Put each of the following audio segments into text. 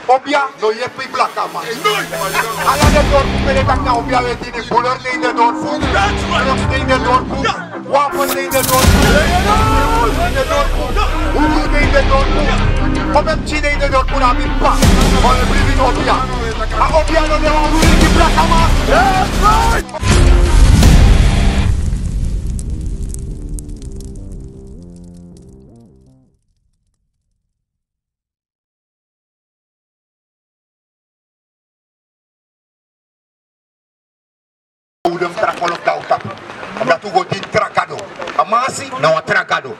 Obia, no je pi blaka man. Alla de door pele tak na obia weti de buller nee de door fu. Drugs nee de door fu. Wapen nee de door fu. De door fu. Uru nee de door fu. Obem chi nee de door fu na bi pa. On le brivin obia. A obia no de uru ki blaka man. Udem trakolok dauta. Omdat tu go din tragado. Amasi na wa tragado.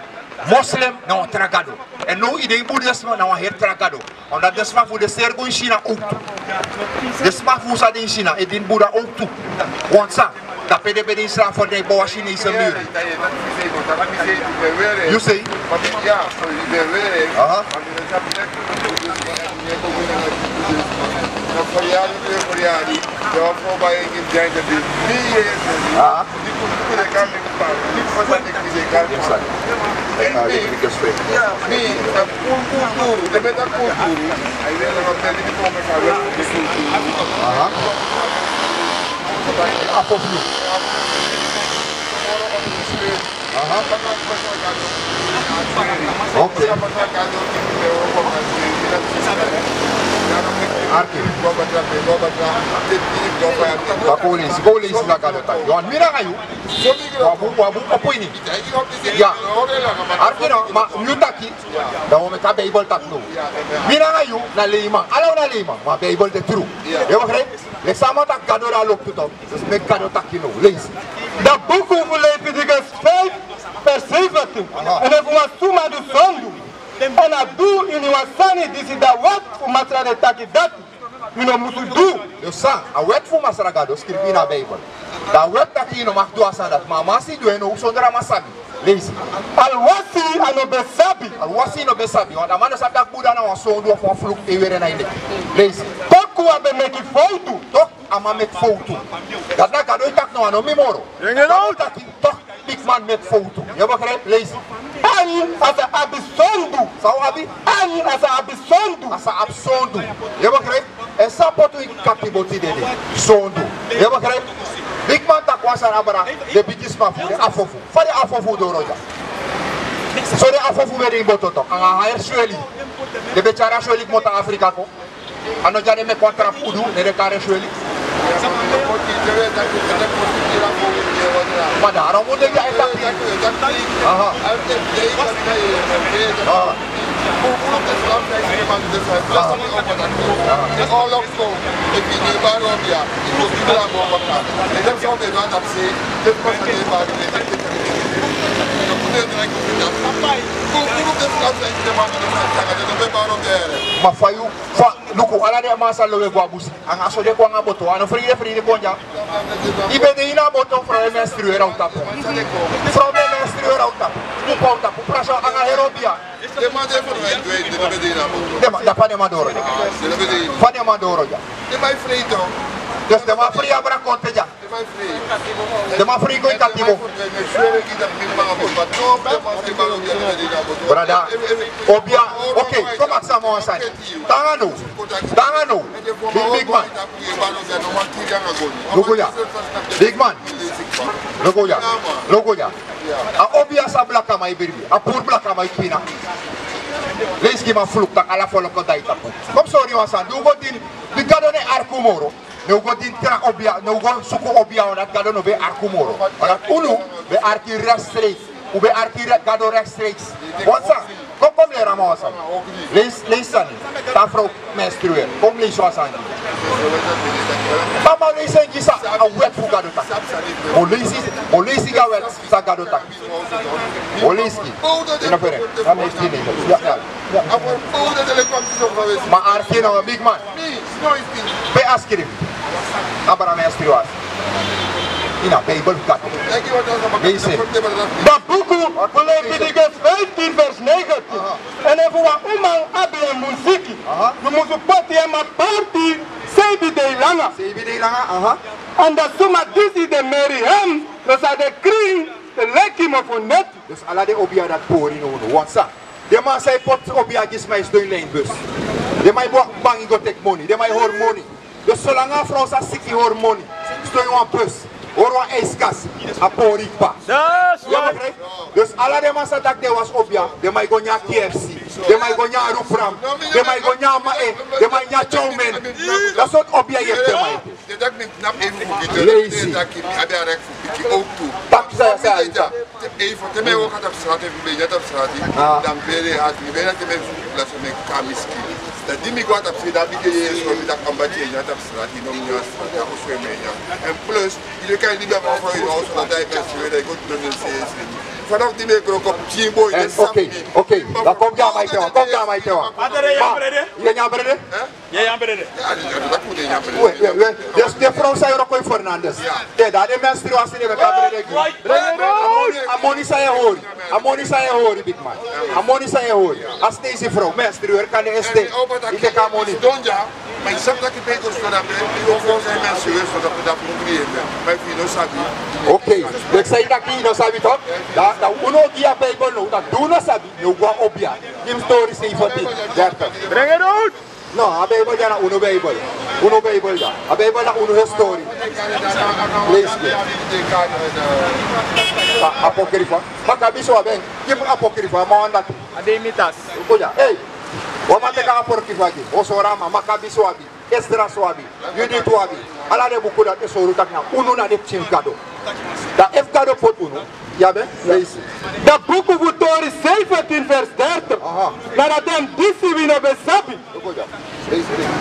Muslim na wa tragado. En no idee boeddhisme na wa her tragado. Omdat desma voor de sergo in China ook toe. Desma voor sa in China en din Boeddha ook toe. Want sa, dat PDB in Islam voor de bouwa Chinese muur. You say? Ja, so you dey really. Koreani, yo proba in giant de years. Die kan niet bepalen. Die was dat ik niet kan. Me, dat cultuur, de met dat cultuur. Hij wil nog net die komen gaan wel de cultuur. Afoflu. Okay. Police na kalota. Yon mira kayo. Wabu opoini. Ya. Arki no ma mutaki. Da mo meta Bible tak no. Mira kayo na lima. Alaw na lima. Ma Bible de true. Yo bakre. Le sama tak gadora lok tutok. Me gadota kino. Lees. Da buku vollediges 5 vers 17. En er was suma do sondo. En a do in wasani disi da wat fu matra de takidati. You musu do. Yo sa, a wet fu masragado scrivi na Bible. Da wet takino mak do asandat. Mama si do eno usondra masabi. Lees. Alwasi anobesabi. Alwasi no besabi. Want amanda sabi dak Buddha na wa sondo of fluk ewere na inde. Lees. Toku abe meki foto. Tok ama met foto. Dat na kado itak no ano mimoro. Kado taki tok big man met foto. Yo bakre lees. Ani asa abisondo. Sao abi? Ani asa abisondo. Asa absondo. Yo bakre. Essa poto in capiboti dele. Sondo. Yo bakre. Big man tak wasa abara de bigisma fu de afofu. Fari afofu do roja. So de afofu be de bototo. Anga haer sweli. De bechara sweli mota Afrika ko. Ano jare me kontra pudu ne de kare sweli. Madara mo de ja eta. Aha. Ma fayu fa luku ala de masa lowe gwa busi anga so de ko anga boto ano fride ko nja ibe de ina boto fra menstruer auta fra menstruer auta ku ko auta ku prasa anga herobia Demande voor mij twee de bedina. Da pa de madoro fa de madoro ja De mij frito. dus de ma fria bra conte ja De mij free. de ma fri ko ikatibo brada obia okay come at some one side tangano big man logo ya a obia sa blaka mai birbi a pur blaka mai pina leski ma fluk tak ala folo ko dai tapu comme sorry wasan du go din di gadone arkumoro no go din tra obia no go suko obia on gado no be arkumoro ala unu be arki restrate ou be arki gado restrate whatsa comme les ramasses les sani ta fro menstruer comme les 60 mama les sengi sa a wet fu gado tak polisi ga wet sa gado tak polisi ina pere ame stine ma arki no big man be askrim abara menstruer ina Bible gato lezen da buku vollediges 15 vers 19. En er was man abi en muziki. Nu musu poti ema party sebi de langa. aha En dat suma disi de Meriam, dus a de kring, de lekkie me voor net. dus ala de obia dat pori no whatsa de man say pot obia gis mais do lijnbus They might bang go take money. They might hold money. Dus zolang een vrouw zegt, zie je hoor money. Steun je een bus. Hoor een ijskas. Een porikpa. Dus alle de mensen dat was op ja. They might go naar KFC. They might go naar Rupram. They might go naar Mae. They might naar Chowmen. Dat soort op je heeft te maken. Dat ik niet even voor Lazy. dat ik direct voor ook toe. Tak zei je. Even, te mij ook had op straat, even bij net op straat. Dan ben je hard. Je weet dat je mij zo'n plaats van mijn kamiski. Dat die mij gaat op straat, dat ik je zo met dat ambassadeur net op straat. Die noem je straat, dat is voor mij. En plus, je kan niet meer van je huis, zodat hij mensen weet dat je goed doen in CS. Vanaf die mij ook op Jimbo. Oké, dan kom je aan mij te houden. Kom je aan mij te houden. Je bent brede? Ja, dat moet je niet brede. Dus de vrouw zei ook in Fernandes. Ja, dat de menstruatie niet met brede. Amoni zei hoor. Amoni zei hoor, big man. Amoni zei hoor. Als deze vrouw menstrueert, kan de ST. Ik kan amoni. Maar je zegt dat je bij ons dat je ook zijn mensen geweest dat we dat moeten creëren. Maar je nog sabi. Oké, ik zei dat je nog sabi toch? Dat uno dia Bijbel nou, dat doe nog sabi. Nu ga op ja. Give stories even dit. Breng het uit! No, a Bijbel ja na uno Bijbel. Uno Bijbel ja. A Bijbel na uno historie. Lees je. Apocrypha. Makabiso aben. Give apocrypha, maar dat. Ademitas. Oja, hey. Wama teka apocrypha gi. Osorama, Makabiso abi. Esdras wabi. Judith wabi. Ala de buku dat esoru tak na uno na de chin kado. Da F kado pot uno. Ja ben, lees. Dat boek van Tori 17 vers 30. Nadat hem disi wino besabi.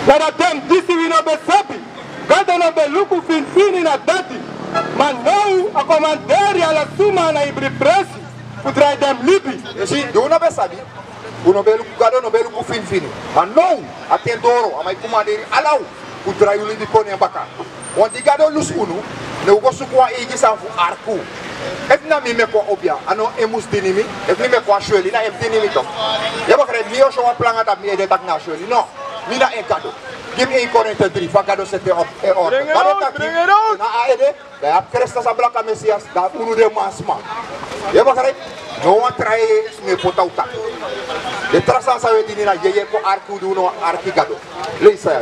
Nadat hem disi wino besabi. Gada no beluku fin fini na dati. Maar nou a comandere alla suma na ibri presi. Putrai dem libi. Zie, doe no besabi. Uno beluku gado no beluku fin fini. Maar nou, a ten doro, a mai comandere alau. Putrai uli di kone baka. Want die gado lus uno. Ne ugo sukwa egi sanfu arku. If na mi me kwa obia, ano emus dinimi, if mi me kwa shweli, na ef dinimi toch. Je begrijpt, mi osho wa planga dat mi ede tak na shweli. No, mi na en kado. Give me 1 Korinthe 3, van kado sete op orde. Kado taki, na aede, da ya Christus a blaka Messias, da unu de masma. Je begrijpt, no one try me pota utak. De trasan sa we dini na yeye ko arku du no arki kado. Lees ya.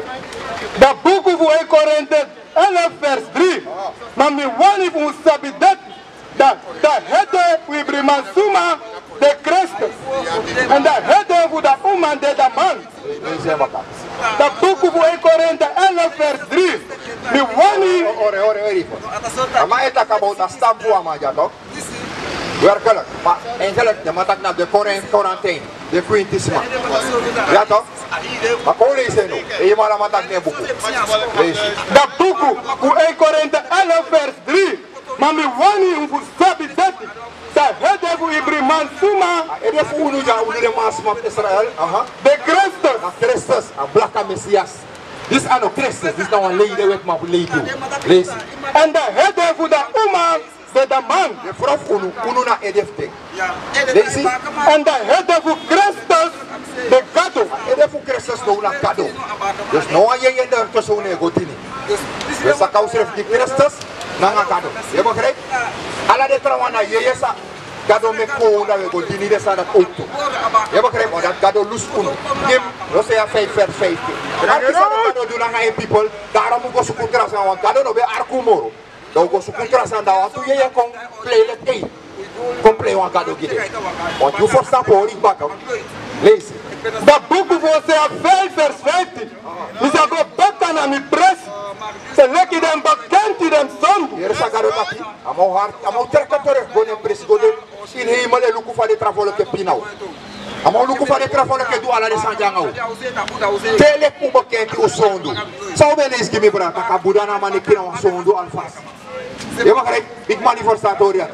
Dat boek van 1 Korinthe 11 vers 3. Maar mi wani van sabidet. Dat hede we briman suma de Christus. En dat hede voor de man de man. Dat boek van 1 Korinthe 11 vers 3. Mi wani. Ore. Ama eta kabouta stampu amaja toch? Werkelijk, maar eigenlijk, de matak naar de Corinthië, de Quintisma. Ja toch? Maar kon lezen nu, en je mag matak naar boeken. Lees. Dat boek van 1 Korinthe 11 vers 3. Maar mi wani om voor sabi dati. Dat hede voor Ibriman suma. En de voor nu ja, de maasma Israël. De Christus. Christus, een blakke Messias. Dit is aan de Christus, dit is nou een leden met mijn leden. Lees. En dat hede voor de de man. De vrouw unu na edefte. Lees. En dat hede voor Christus de kado. Hede voor Christus nou na kado. Dus nou je je daar tussen een gotini. Dus dat kan zelf die Christus na een kado. Je begrijpt? Alla de trouwen na je sa kado me ko na we gotini de sa dat auto. Je begrijpt? Maar dat kado lus unu. Kim, we zeggen 5 vers 15. En als je dat kado doen na een people, daarom moet je zoeken kras aan want kado no be arkumoro. Dan go su contras aan dat tu je kon play let ei. Kon play wan kado gide. Want je voorstaan voor ik bak. Lees. Dat boek voor ze 5 vers 15. Is dat go bakken aan mijn pres. Ze lekker den bakent den zon. Hier is kado taki. Amo hard, amo trekken terug go ne pres go de in hemel e luku fa de travolo ke pinau. Amo luku fa de travolo ke do ala de sanjangau. Tele ku bakent o sondo. Sao benes que me brata kabuda na manikina o sondo alfas. Je begrijpt, ik manifestatoria.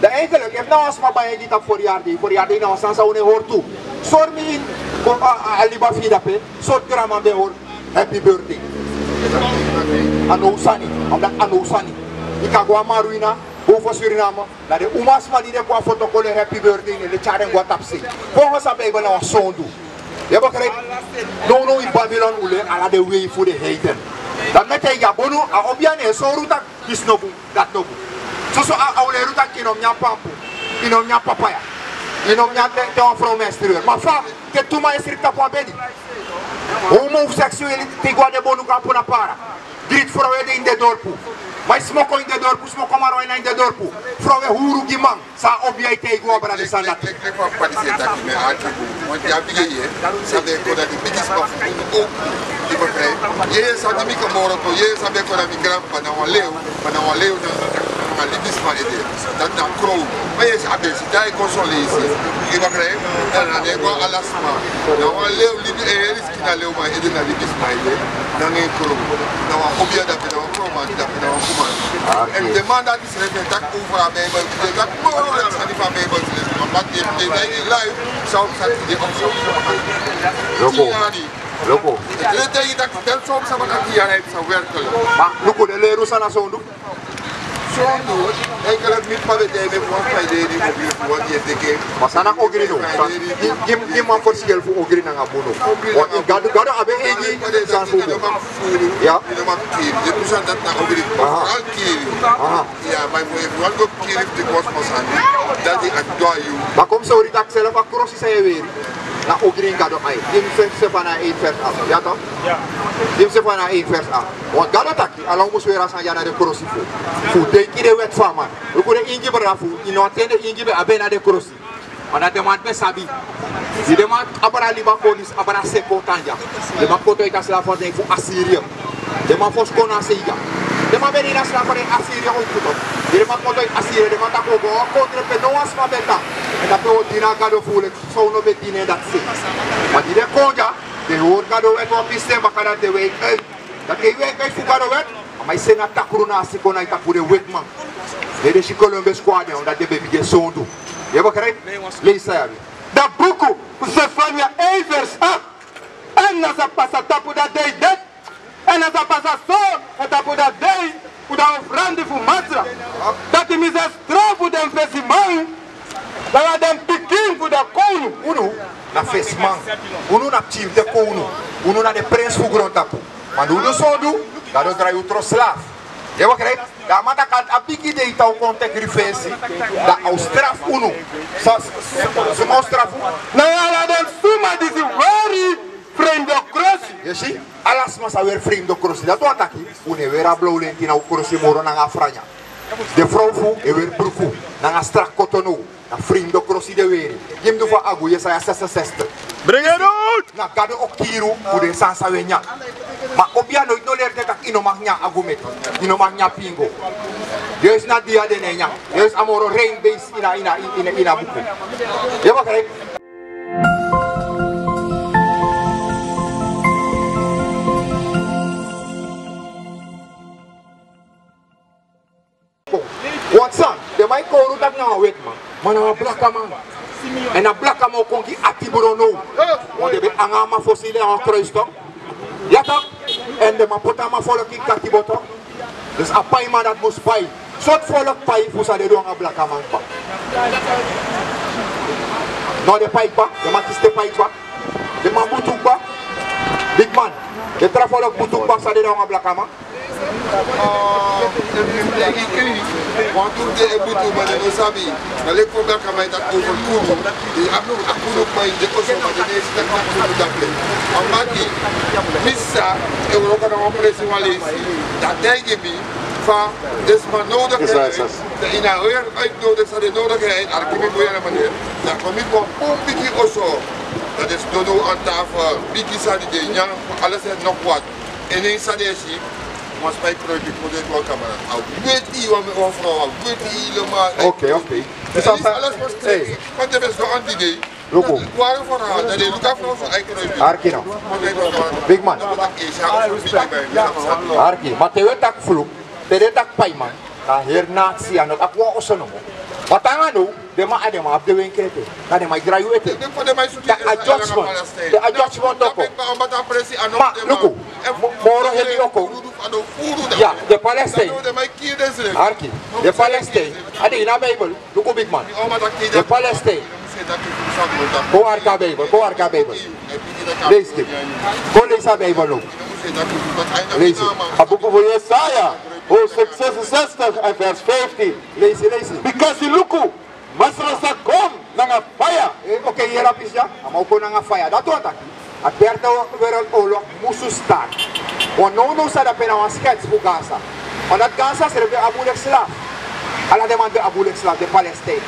De eigenlijk, if nou als maar bij je dit op voor jaar die nou sans zou ne hoor toe. Zorg me in, aliba fidape, soort grama be hoor, happy birthday. Anousani, omdat anousani. Ik ga gewoon maar ruina, boven Suriname, naar de umas maar die de qua fotocolle happy birthday, de charen gwa tapsi. Volgens aan bij nou zondu. Je begrijpt, no in Babylon ule, ala de way voor de heiden. Dan met hij gabono, a obiane so ruta kisnobu, dat nobu. So a ole ruta kinom nya pampu, kinom nya papaya. Je noemt niet een vrouw menstrueert. Maar vaak, je doet maar eens rikta voor bedi. Homoseksualiteit, ik de bonu kan puna para. Drie vrouwen in de dorpu. Maar smoko in de dorpu, smoko maar in de dorpu. Vrouwen huru giman, sa object tegen wat de sandat. Ik denk van Patricia dat je me aangeeft. Want je hebt hier, ze hebben dat de biggest of ook. Ik begrijp. Je zou niet meer mogen, je zou niet kunnen migrant van een leeuw, dan libis van het. Dat dan kroon. Maar je zou dus daar consoleren. Ik begrijp. En dan denk ik alles maar. Dan een leeuw libis is geen leeuw maar het dan libis maar het. Dan een kroon. Dan een object dat je dan kroon maar dat je dan koman. En de man dat is reflecteerd over aan Bijbel. Dat mogelijk zijn die van Bijbel te lezen. Maar die in live zou zijn die opzoeken. Loco. Het is dat soms aan het hier heeft zou werken. Maar Loco, de leren zijn aan zo'n doen. Zo'n doen. Ik kan het niet van de tijd met wat wij deden voor die is de game. Maar zijn ook ogri nog. Die man verschil voor ogri naar abono. Want ik ga er hebben één zijn voor. Ja. Je mag keren. Je moet dat naar ogri. Vooral keren. Ja, maar voor je wat ook keren de kosmos aan. Dat is adore you. Maar kom zo dat ik zelf across is hij weer. Na ogri gado ai. Die se van na 1 vers af. Ja toch? Ja. Die se van na 1 vers af. Want gado taki, along moest weer als aan jana de crossi voor. Voor denk je de wet van man. We kunnen ingi berafu, inotende ingi be abena de crossi. Maar dat demand be sabi. Die demand abara liba konis abara seko tanja. Demand koto ita sla voor denk voor Assyrië. Demand fos kona seiga. Demand be ina sla voor Assyrië ook. Demand koto Assyrië, demand tako go kontre pe no asma beta. En dat we dina gado voelen, zo no be dine dat se. Maar die de konja, de hoor gado wet op piste bakara de week uit. Dat je week uit voor gado wet. Maar je na takuruna se kona ita voor de wet man. De si Columbus squad dat de baby ge zo doen. Je begrijpt? Lees daar. Dat boek, Stefania 1 vers 8. En als je passa tapu dat deed dat. En als je passa zo, tapu dat deed. Voor de ofrande voor Matra. Dat is een straf voor de investement. Dat is een pikin voor de koning. Uno, na fesman. Uno na chief de koning. Uno na de prins voor grond tapu. Maar uno zo doen, dat draai je tro slaaf. Je begrijpt? Dat man kan een beetje de ita contact referentie. Dat als straf uno. Ze moet straf. Nou ja, dat suma die is very vreemde crossie. Je ziet? Alles maar weer vreemde crossie. Dat wat ik. Uno weer een blauw lint in een crossie moro na Franja. De vrouw voel en weer broek na een strak kotono. Na vreemde crossie de weer. Je moet van agu je zei 66. Breng het uit! Na gado ook kiru voor de sansa wenya. Maar op jou nooit leert dat ik ino mag nya agumet, ino mag nya pingo. Juist na dia de nenya, juist amoro rain base ina buku. Je begrijpt? Want son, de mij koru dat nou weet man, maar nou black man. En dat black man kon ki atiburo no. Want de be angama fossile aan kruistok. Ja toch? En de mapotama volk in katiboto. Dus een paaiman dat moest paai. Soort volk paai voor ze de doen aan black man pa. Nou de paai pa, de man is de paai pa. De man butuk pa. Big man. De travolk butuk pa ze de doen aan black man. Want toen de butuk maar de sabi. Dan leek voor black man dat overkomen. Die akunu paai de koso maar de neus dat moet dat plek. Amaki. Missa, Europa dan oppressie van Lesi, dat denk je me van, dus maar nodigheid, in een weer uitnodig, dat de nodigheid, als ik me boeien manier, dan kom ik van een beetje of zo, dat is dodo aan tafel, beetje sadie, ja, alles en nog wat, en in sadie, maar spijt project voor dit wel camera, weet je wat met mijn vrouw, weet je helemaal. Oké. Dus alles was tegen, want er is nog een idee. Loco. Waarom voor haar? Dat is Luca van eigen rugby. Arkino. Big man. Arki, maar te weet dat vloek, te weet dat paiman, dat hier nazi aan het akwa osono. Wat aan nou, de man adem op de winkel te. Dat de man draai uit. De adjustment ook. Maar Loco, morgen heb je ook. Ja, de Palestijn. Arki, de Palestijn. Ade in de Bijbel, Loco big man. De Palestijn. Go arka Bijbel. Lees het. Go lees de Bijbel ook. Lees het. Het boek van Jesaja, hoofdstuk 66 en vers 15. Lees het. Because Luku, Masrasa kom, nanga fire. Oké, hier heb je ja. Maar ook nanga fire. Dat wat aqui. A Derde Wereldoorlog moest staan. Want nu staat er bijna een schets voor Gaza. Want dat Gaza is de aboulek slaaf. Alla demande de aboulek slaaf de Palestijn.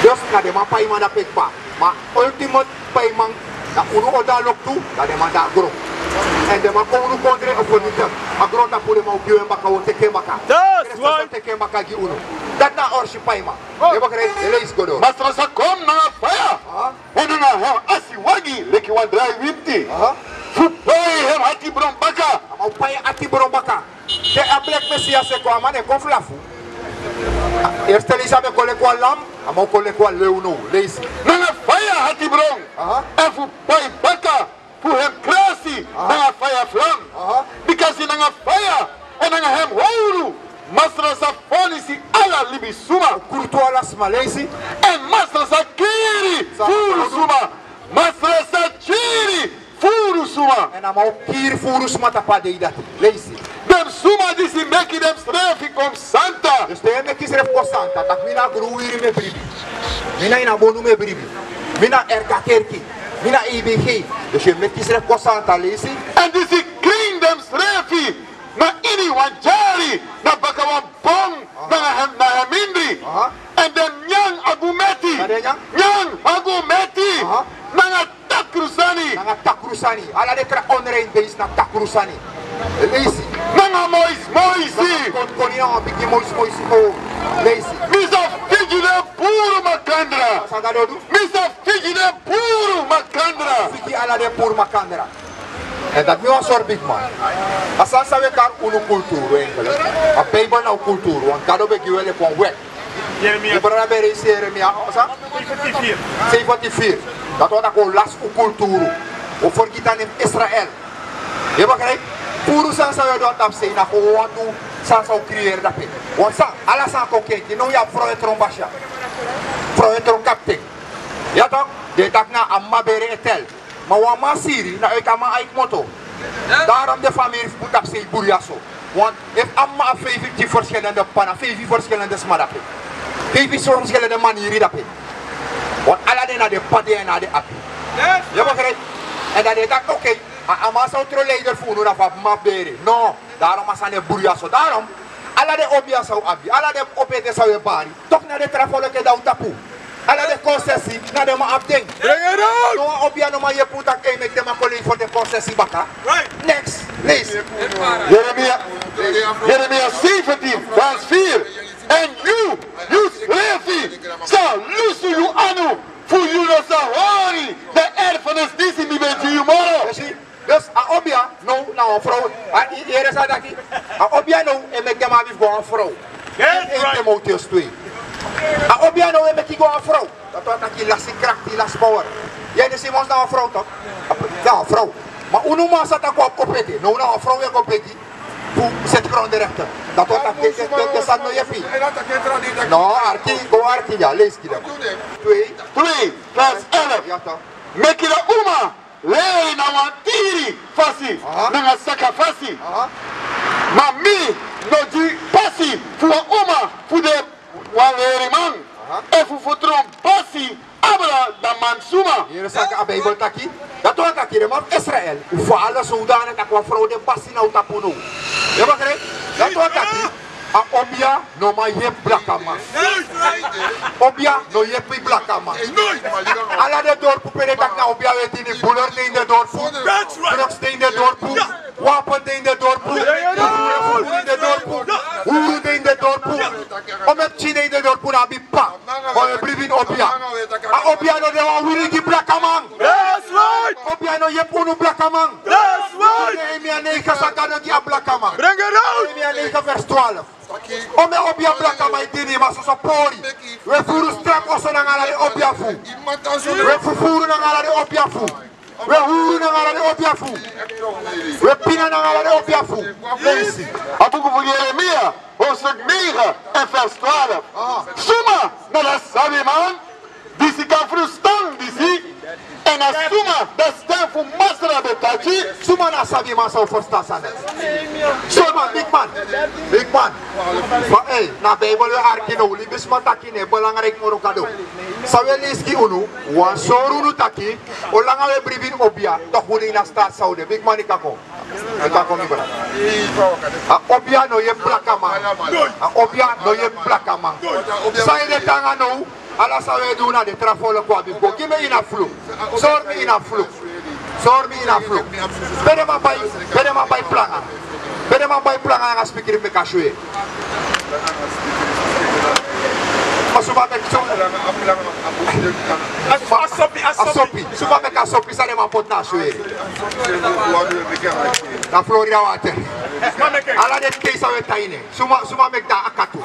Dus na de man paiement dat pekpa. Maar ultimate paiement dat uno oda lok toe, dat de man daar groot. En de man kon uno kondre of vernietigen. Maar groot dat voor de man kieuwen baka of teken baka. Teken baka gi uno. Dat na orsi paiement. Je begrijpt? Je leest goed. Maar straks kom na fire. En dan hem asiwagi leki wan dry wipti. Fupai hem hati brombaka. Maar pai ati brombaka. De ablek Messias se kwa mane konflafu. Eerst Elisa me kole kwa lam, ama kole kwa leuno, lees. Nanga fire hati brom. En fupai baka. Fu hem krasi. Nanga fire flam. Because nanga fire. En nanga hem houru. Masra sa policy ala libi suma. Kurtu ala smalesi. En masra sa kiri. Furu suma. Masra sa chiri. Furu suma. En ama kiri furu suma tapade idat. Lees. Dem suma disi meki dem strefi kom santa. Dus de meki stref kom santa. Tak mina gruwiri me bribi. Mina ina bonu me bribi. Mina erka kerki. Mina IBG. Dus je meki stref kom santa lees. En disi kring dem strefi. Na ini wanjari. Na bakawan bong. Na hem indri. En dem nyang agumeti. Nyang agumeti. Na takrusani. Na takrusani. Ala de tra onrein base na takrusani. Lees. Nanga moisi. Konia bigi moisi o. Lees. Misa figide puro makandra. Sagadodu. Misa figide puro makandra. Figi ala de puro makandra. En dat nu een soort big man. Als we kan een cultuur eigenlijk. A Bijbel nou cultuur. Want dat heb ik wel even weg. Je bent bij Jeremia. 74. Dat wordt ook last op cultuur. Of voor kita in Israël. Je begrijpt? Puro sans we dat op zijn. Dat gewoon doen. Sans we creëren dat. Want sa, alles aan koken. Je nou ja vrouw het rombasja. Vrouw het romkapten. Ja toch? De tak na amma bere etel. Maar wat maar Syrië, nou ik aan mijn eigen motto. Daarom de familie moet op zich boeriaso. Want ik heb maar 50 verschillende pannen, 50 verschillende smaken. 50 verschillende manieren dat. Want alle naar de padden en naar de api. Je begrijpt? En dan is dat oké. Maar zou het leider voeren of wat maar beren. No, daarom is het een boeriaso. Daarom, alle de obia zou abi, alle de opeten zou je bari. Toch naar de trafoleke dat tapu. Alla de concessie, na de ma abding. Bring it out! No obia no ma je put ak make them a calling for the concessie baka. Right. Next, please. Jeremia 17, vers 4. En you sleepy, zal lusu you anu, voor you no sa hori, de erfenis disi mi bent you moro. Dus a obia no na een vrouw. Hier is dat aquí. A obia no en make them a gewoon een vrouw. En Timotheus 2. A obia no met die gewoon vrouw. Dat wordt dat je lastig kracht, die last power. Jij de Simons nou een vrouw toch? Ja, een vrouw. Maar hoe noem je dat op opeten? Nou een vrouw je opeten. Hoe zet grond de rechter? Dat wordt dat de zand no je fi. No, arki ja, lees je dat. 2, vers 11. Ja toch. Meki da uma, lei na wantiri fasi, na saka fasi. Maar mi no di pasi, voor uma, voor de waleri man. En voor trompasi, abra da mansuma. Hier is een Bijbel taki. Dat was dat hier, maar Israël. Voor alle Sudanen dat kwam vrouw de pasi nou tapuno. Je begrijpt? Dat was dat hier. A obia no ma je blakama. Obia no je pi blakama. Alla de dorp pere tak na obia weet in buller in de dorp. Drugs in de dorp. Wapen in de dorp. In de dorp. Hoeren in de dorp. Om het chine in de dorp na bi pa. Om het bribin obia. A obia no de wa wiri ki blakama. That's right. Obia no je punu blakama. That's right. Emia ne kasakano ki blakama. Bring it out. Emia ne vers 12. Ome obia blaka mai dini maso so pori. We furu strap oso na ngala de obia fu. We furu na ngala de obia fu. We huru na ngala de obia fu. We pina na ngala de obia fu. Lees. Abuku van Jeremia, hoofdstuk 9 en vers 12. Suma na la sabi man, disi kan frustan disi, en En assuma de stem voor Masra de Tachi. Suma na sabi masa ufosta sana. Suma big man. Big man. Hey, na Bible we arki no libis mataki ne belangrijk moro kado. Sawe liski unu, wan soru nu taki, olanga we bribin obia, toch huli na staat Saudi. Big man ikako. Ikako mi bra. Obia no ye plakama. Obia no ye plakama. Sai de tanga no, ala sawe do na de trafolo kwa biko. Give me ina flu. Sor me ina flu. Sor me ina flu. Bede ma bay planga. Bede ma bay planga nga speaker me kashwe. Asopi. Suba me kasopi sa le ma pot na shwe. Na Florida water. Ala de kei sa we taine. Suma me da akatu.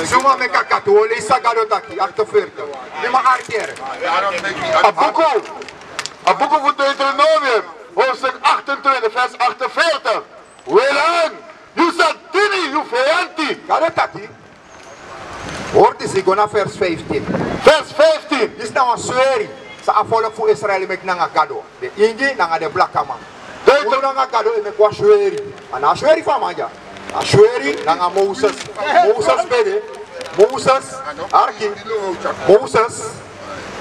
Suma me kakatu. Ole isa gado taki. Akto ferto. Lima arkier. Abuko voor Deuteronomium, hoofdstuk 28, vers 48. Welaan, Yusadini, Yufayanti. Gado taki. Hoort is ik na vers 15. Vers 15. Is nou een sweri. Sa afolok voor Israël mek nanga gado. De ingi nanga de blakama. Uno nanga gado mek wa sweri. Ana sweri fa manja. A sweri nanga Moses. Moses bede. Moses arki. Moses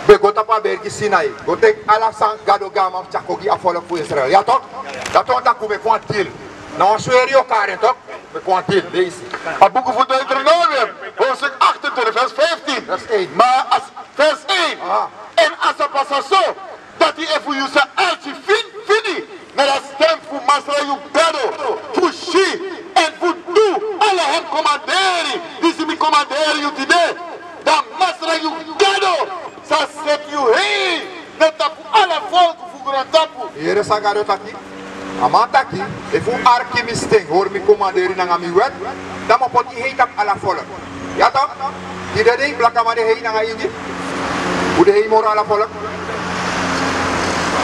begota pa bergi Sinai. Gotek ala sang gado gama chakogi afolok voor Israël. Ja toch? Dat on ta kume kwantil. Nou sweri o karen toch? Me kwantil deze. Abuko voor Deuteronomium, hoofdstuk 28, vers 15. Vers 1. Maar als vers 1. En als het passa zo, dat hij even je zijn artje vindt, met een stem voor Masra Yugado, voor Shi en voor Du, alle hem commanderen, die ze me commanderen je idee, dan Masra Yugado, zal zet je heen, met dat voor alle volken voor Grantapu. Hier is een gado taki. Amataki, if you arki mistake, hoor me commanderen na mi wet, dan mo pot i heet ala volk. Ja toch? Die de ding blakama de heen na ingi. Hoe de heen mora ala volk?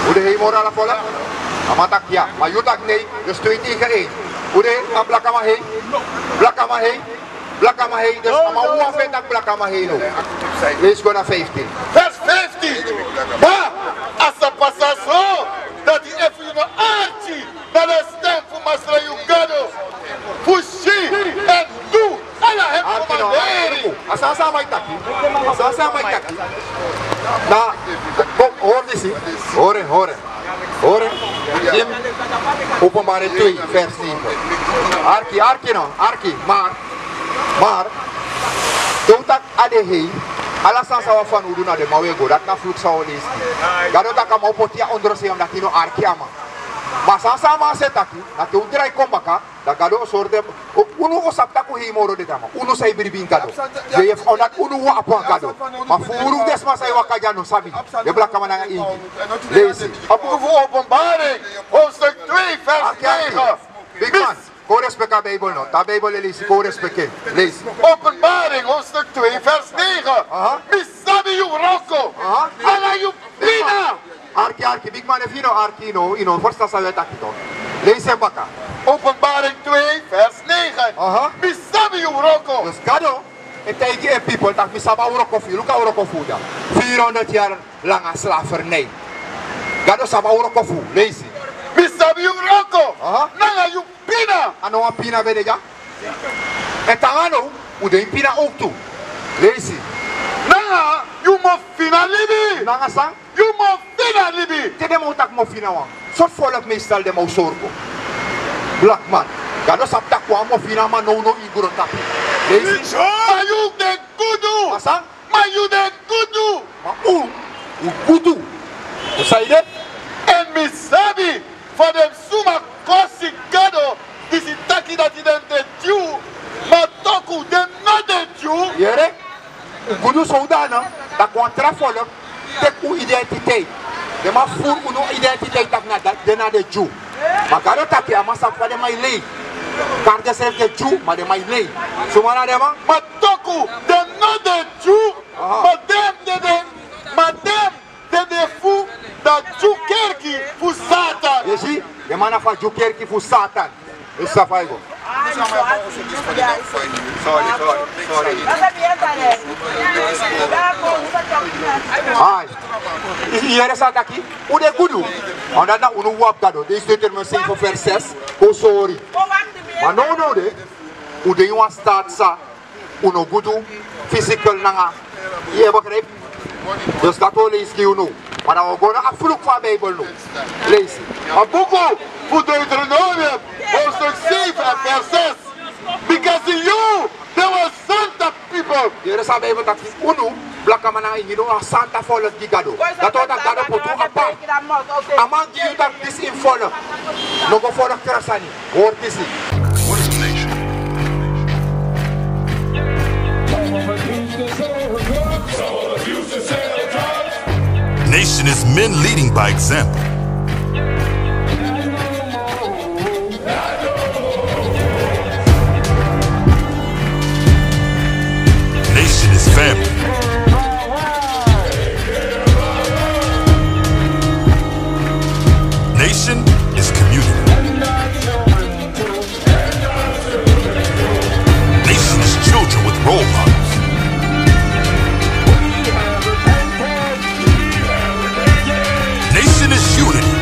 Hoe de heen mora ala volk? Amatak ja, maar jutak nee, dus 2 tegen 1. Hoe de heen blakama heen? Blakama heen? Blakama heen, dus ama hoe vindt dat blakama heen ook? Lees gewoon naar 15. Vers 15. Maar als het passa zo, dat hij even je aartje naar de stem van Masra Yugado, voor Shi en Du, alle hem commanderen. Asasa mai taki. Asasa mai taki. Na, hoor dit zie. Horen. Jim, openbare 2, vers 9. Arki, maar, dotak ade hei, ala sansa wa van udu na de mawego, dat na vloek sa oleski. Gado taka ma opotia ondrose am datino arki ama. Maar sansa ma se taki, na te udrai kombaka, da gado sorte, unu osapta ku hei moro de tama, unu sai biribin gado. Je yef onat unu wa apuan gado. Ma furu desma sai wakaja no sabi, de blaka mananga ingi. Lees. Abuko voor Openbaring, hoofdstuk 2, vers 9. Big man. Ko respecta Bijbel no. Ta Bijbel lees, ko respecte. Lees. Openbaring, hoofdstuk 2, vers 9. Misabi yu roko. Ala yu pina. Arki, big man, if you know arki, no, forsta sa wet akito. Lees hem baka. Openbaring 2, vers 9. Misabi yu roko. Dus gado, en tegen een people, dat misaba uroko fu, luka uroko fu da. 400 jaar lange slavernij. Gado saba uroko fu, lees. Misabi yu roko. Nanga yu pina. Ano wa pina bede ja? En tangano, ude pina ook toe. Lees. Nanga yu mo fina libi. Nanga sang? Yu mo fina libi. Te de mo tak mo fina wan. Sort volk meestal de mo sorgo. Black man. Gado sapta kwa mo fina man no iguro tapi. Lees. Ma yu de kudu. Asang? Ma yu de kudu. Ma kudu. Usaide? En misabi voor de suma kosi gado. Is it taki dat hij de Jew. Maar toku de not de Jew. Yere? Kudu soudana. Dat contra volk. Tek u identiteit. De ma voer uno identiteit tak na de Jew. Maar gado taki amasa fa de mai lei. Karde self de Jew, maar de mai lei. Sumana de man? Maar toku de not de Jew. Maar dem de fu dat Jew kerki fu Satan. Je ziet? De man fa Jew kerki fu Satan. Is ça faigo. Hier is het aquí. Hoe de kudu? Omdat dat unu wap gado. Deze determine 7 vers 6. Oh sorry. Maar no de. Hoe de jongen staat sa. Unu gudu. Physical nanga. Je begrijpt? Dus dat wil lees je nu. Maar dan we gaan naar een vloek van Bijbel nu. Lees. A boeko voor Deuteronomium, hoofdstuk 7 en vers 6. Because in you, there were Santa people. Hier is een Bijbel dat is unu. Blaka mana ingino a Santa follow di gado. Dat wordt dat gado potu apa. Amang di you dat this in follow. No go follow krasani. Hoor this. What is a nation? Nation is men leading by example. Nation is family. Nation is community. Nation is children with role models. Nation is unity.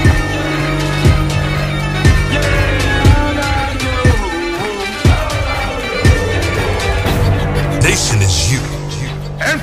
Nation is you. And